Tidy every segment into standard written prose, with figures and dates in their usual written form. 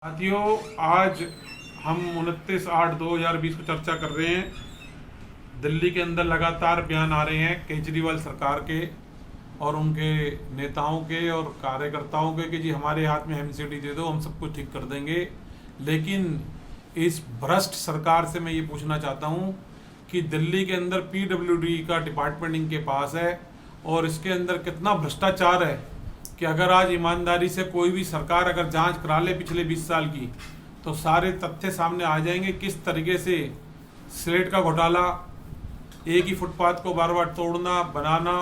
साथियों, आज हम 29/8/2020 को चर्चा कर रहे हैं। दिल्ली के अंदर लगातार बयान आ रहे हैं केजरीवाल सरकार के और उनके नेताओं के और कार्यकर्ताओं के कि जी हमारे हाथ में एमसीडी दे दो, हम सब कुछ ठीक कर देंगे। लेकिन इस भ्रष्ट सरकार से मैं ये पूछना चाहता हूँ कि दिल्ली के अंदर पीडब्ल्यूडी का डिपार्टमेंट इनके पास है और इसके अंदर कितना भ्रष्टाचार है कि अगर आज ईमानदारी से कोई भी सरकार अगर जांच करा ले पिछले 20 साल की तो सारे तथ्य सामने आ जाएंगे। किस तरीके से स्लेट का घोटाला, एक ही फुटपाथ को बार बार तोड़ना, बनाना,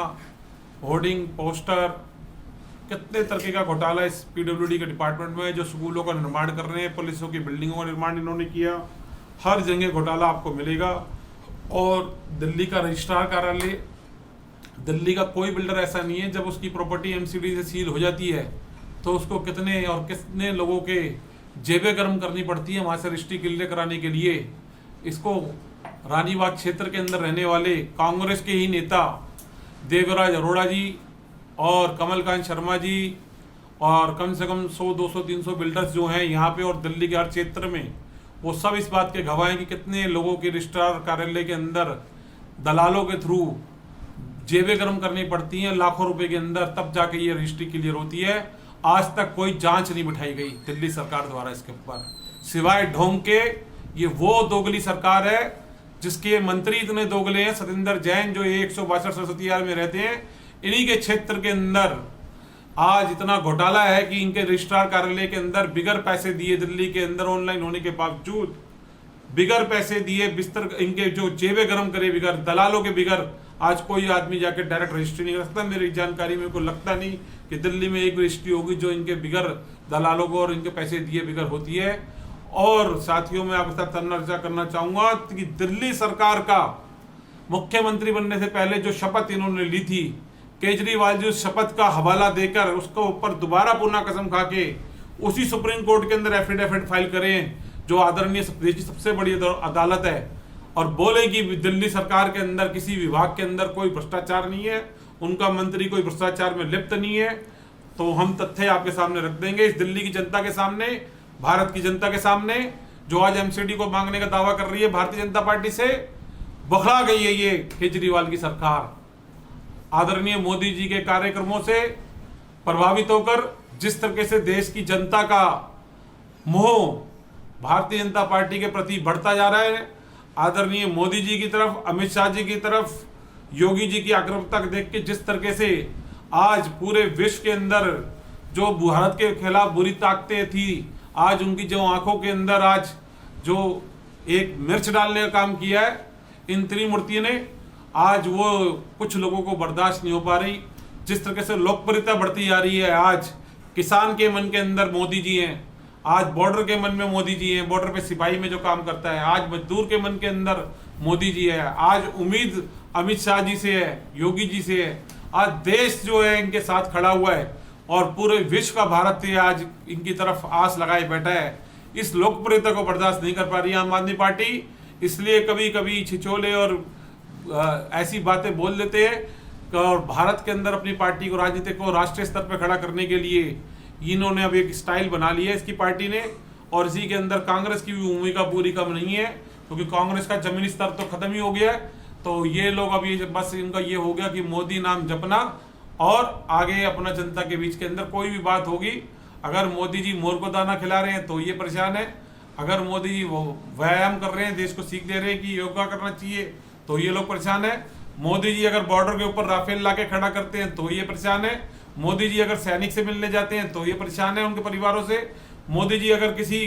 होर्डिंग, पोस्टर, कितने तरीके का घोटाला इस पीडब्ल्यूडी के डिपार्टमेंट में, जो स्कूलों का निर्माण कर रहे हैं, पुलिसों की बिल्डिंगों का निर्माण इन्होंने किया। हर जगह घोटाला आपको मिलेगा। और दिल्ली का रजिस्ट्रार कार्यालय, दिल्ली का कोई बिल्डर ऐसा नहीं है जब उसकी प्रॉपर्टी एमसीडी से सील हो जाती है तो उसको कितने लोगों के जेबें गर्म करनी पड़ती है वहाँ से रजिस्ट्री क्लियर कराने के लिए। इसको रानीबाग क्षेत्र के अंदर रहने वाले कांग्रेस के ही नेता देवराज अरोड़ा जी और कमलकांत शर्मा जी और कम से कम 100, 200, 300 बिल्डर्स जो हैं यहाँ पे और दिल्ली के हर क्षेत्र में, वो सब इस बात के गवाह हैं कि कितने लोगों के रजिस्ट्रार कार्यालय के अंदर दलालों के थ्रू जेबें गर्म करनी पड़ती हैं लाखों रुपए के अंदर, तब जाके ये रजिस्ट्री क्लियर होती है। आज तक कोई जांच नहीं बिठाई गई दिल्ली सरकार द्वारा इसके ऊपर, सिवाय ढोंग के। ये वो दोगली सरकार है जिसके मंत्री इतने दोगले हैं। सतिंदर जैन जो 162 सरस्वती में रहते हैं, इन्हीं के क्षेत्र के अंदर आज इतना घोटाला है कि इनके रजिस्ट्रार कार्यालय के अंदर बिगर पैसे दिए, दिल्ली के अंदर ऑनलाइन होने के बावजूद बिगर पैसे दिए बिस्तर, इनके जो जेबें गर्म करे बिगर, दलालों के बिगर, आज कोई आदमी जाके डायरेक्ट रजिस्ट्री नहीं कर सकता। मेरी जानकारी में को लगता नहीं कि दिल्ली में एक रजिस्ट्री होगी जो इनके बिगर दलालों को और इनके पैसे दिए बिगर होती है। और साथियों, मैं आपके साथ चर्चा करना चाहूंगा कि दिल्ली सरकार का मुख्यमंत्री बनने से पहले जो शपथ इन्होंने ली थी, केजरीवाल जी उस शपथ का हवाला देकर उसको ऊपर दोबारा पुनः कसम खा के उसी सुप्रीम कोर्ट के अंदर एफिडेविट फाइल करें जो आदरणीय देश की सबसे बड़ी अदालत है, और बोले कि दिल्ली सरकार के अंदर किसी विभाग के अंदर कोई भ्रष्टाचार नहीं है, उनका मंत्री कोई भ्रष्टाचार में लिप्त नहीं है, तो हम तथ्य आपके सामने रख देंगे। इस दिल्ली की जनता के सामने, भारत की जनता के सामने, जो आज एमसीडी को मांगने का दावा कर रही है भारतीय जनता पार्टी से, बौखला गई है ये केजरीवाल की सरकार। आदरणीय मोदी जी के कार्यक्रमों से प्रभावित होकर जिस तरीके से देश की जनता का मोह भारतीय जनता पार्टी के प्रति बढ़ता जा रहा है, आदरणीय मोदी जी की तरफ, अमित शाह जी की तरफ, योगी जी की आक्रामकता देख के जिस तरीके से आज पूरे विश्व के अंदर जो भारत के खिलाफ बुरी ताकतें थी, आज उनकी जो आंखों के अंदर आज जो एक मिर्च डालने का काम किया है इन त्रिमूर्ति ने, आज वो कुछ लोगों को बर्दाश्त नहीं हो पा रही। जिस तरीके से लोकप्रियता बढ़ती जा रही है, आज किसान के मन के अंदर मोदी जी हैं, आज बॉर्डर के मन में मोदी जी हैं, बॉर्डर पे सिपाही में जो काम करता है, आज मजदूर के मन के अंदर मोदी जी है, आज उम्मीद अमित शाह जी से है, योगी जी से है, आज देश जो है इनके साथ खड़ा हुआ है और पूरे विश्व का भारत से आज इनकी तरफ आस लगाए बैठा है। इस लोकप्रियता को बर्दाश्त नहीं कर पा रही आम आदमी पार्टी, इसलिए कभी कभी छिछोले और ऐसी बातें बोल देते हैं। और भारत के अंदर अपनी पार्टी को, राजनीति को राष्ट्रीय स्तर पर खड़ा करने के लिए इन्होंने अब एक स्टाइल बना लिया है इसकी पार्टी ने। और इसी के अंदर कांग्रेस की भी भूमिका पूरी कम नहीं है, क्योंकि कांग्रेस का जमीनी स्तर तो खत्म ही हो गया है। तो ये लोग अभी बस इनका ये हो गया कि मोदी नाम जपना और आगे अपना जनता के बीच के अंदर कोई भी बात होगी, अगर मोदी जी मोर को दाना खिला रहे हैं तो ये परेशान है, अगर मोदी जी वो व्यायाम कर रहे हैं, देश को सीख दे रहे हैं कि योगा करना चाहिए, तो ये लोग परेशान है। मोदी जी अगर बॉर्डर के ऊपर राफेल लाके खड़ा करते हैं तो ये परेशान है। मोदी जी अगर सैनिक से मिलने जाते हैं तो ये परेशान है उनके परिवारों से। मोदी जी अगर किसी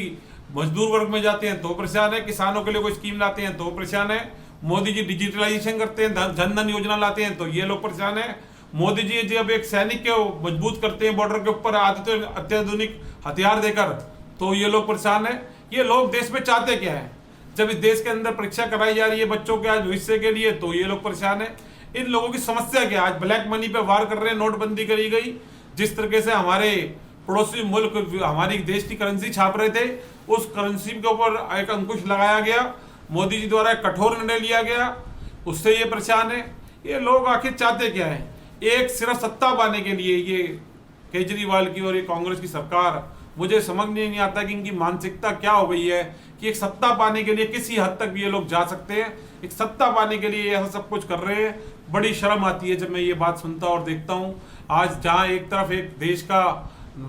मजदूर वर्ग में जाते हैं तो परेशान है। किसानों के लिए कोई स्कीम लाते हैं तो परेशान है। मोदी जी डिजिटलाइजेशन करते हैं, जन धन योजना लाते हैं तो ये लोग परेशान है। मोदी जी जब एक सैनिक को मजबूत करते हैं बॉर्डर के ऊपर अत्याधुनिक हथियार देकर, तो ये लोग परेशान है। ये लोग देश में चाहते क्या है? जब इस देश के अंदर परीक्षा कराई जा रही है बच्चों के आज भविष्य के लिए, तो ये लोग परेशान है। इन लोगों की समस्या क्या है? आज ब्लैक मनी पे वार कर रहे हैं, नोटबंदी करी गई, जिस तरीके से हमारे पड़ोसी मुल्क हमारी देश की करेंसी छाप रहे थे, उस करेंसी के ऊपर एक अंकुश लगाया गया, मोदी जी द्वारा एक कठोर निर्णय लिया गया, उससे ये परेशान है। ये लोग आखिर चाहते क्या है? एक सिर्फ सत्ता पाने के लिए ये केजरीवाल की और ये कांग्रेस की सरकार मुझे समझ नहीं आता कि इनकी मानसिकता क्या हो गई है कि एक सत्ता पाने के लिए किसी हद तक भी ये लोग जा सकते हैं, एक सत्ता पाने के लिए ऐसा सब कुछ कर रहे हैं। बड़ी शर्म आती है जब मैं ये बात सुनता और देखता हूँ। आज जहाँ एक तरफ एक देश का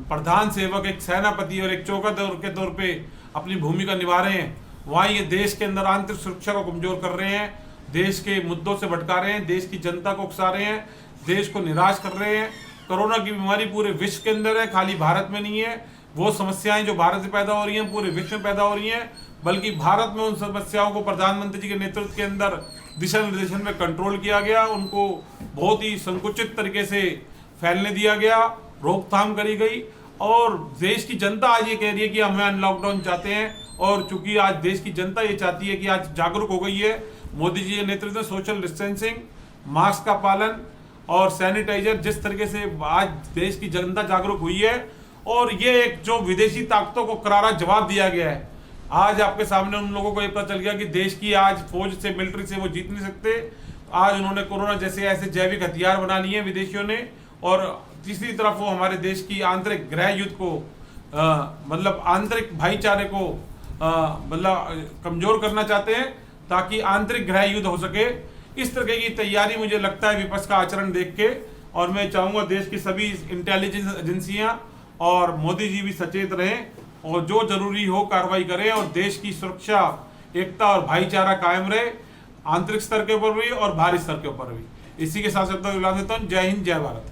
प्रधान सेवक, एक सेनापति और एक चौकीदार के तौर पे अपनी भूमिका निभा रहे हैं, वहाँ ये देश के अंदर आंतरिक सुरक्षा को कमजोर कर रहे हैं, देश के मुद्दों से भटका रहे हैं, देश की जनता को उकसा रहे हैं, देश को निराश कर रहे हैं। कोरोना की बीमारी पूरे विश्व के अंदर है, खाली भारत में नहीं है। वो समस्याएं जो भारत से पैदा हो रही हैं पूरे विश्व में पैदा हो रही हैं, बल्कि भारत में उन समस्याओं को प्रधानमंत्री जी के नेतृत्व के अंदर दिशा निर्देशन में कंट्रोल किया गया, उनको बहुत ही संकुचित तरीके से फैलने दिया गया, रोकथाम करी गई। और देश की जनता आज ये कह रही है कि हम अनलॉकडाउन चाहते हैं, और चूंकि आज देश की जनता ये चाहती है कि आज जागरूक हो गई है, मोदी जी के नेतृत्व में सोशल डिस्टेंसिंग, मास्क का पालन और सैनिटाइजर, जिस तरीके से आज देश की जनता जागरूक हुई है, और ये एक जो विदेशी ताकतों को करारा जवाब दिया गया है। आज आपके सामने उन लोगों को ये पता चल गया कि देश की आज फौज से, मिलिट्री से वो जीत नहीं सकते। आज उन्होंने कोरोना जैसे ऐसे जैविक हथियार बना लिए हैं विदेशियों ने, और तीसरी तरफ वो हमारे देश की आंतरिक गृह युद्ध को मतलब आंतरिक भाईचारे को मतलब कमजोर करना चाहते हैं, ताकि आंतरिक गृह युद्ध हो सके। इस तरह की तैयारी मुझे लगता है विपक्ष का आचरण देख के, और मैं चाहूंगा देश की सभी इंटेलिजेंस एजेंसियां और मोदी जी भी सचेत रहें और जो जरूरी हो कार्रवाई करें, और देश की सुरक्षा, एकता और भाईचारा कायम रहे, आंतरिक स्तर के ऊपर भी और बाहरी स्तर के ऊपर भी। इसी के साथ देता हूँ। जय हिंद, जय भारत।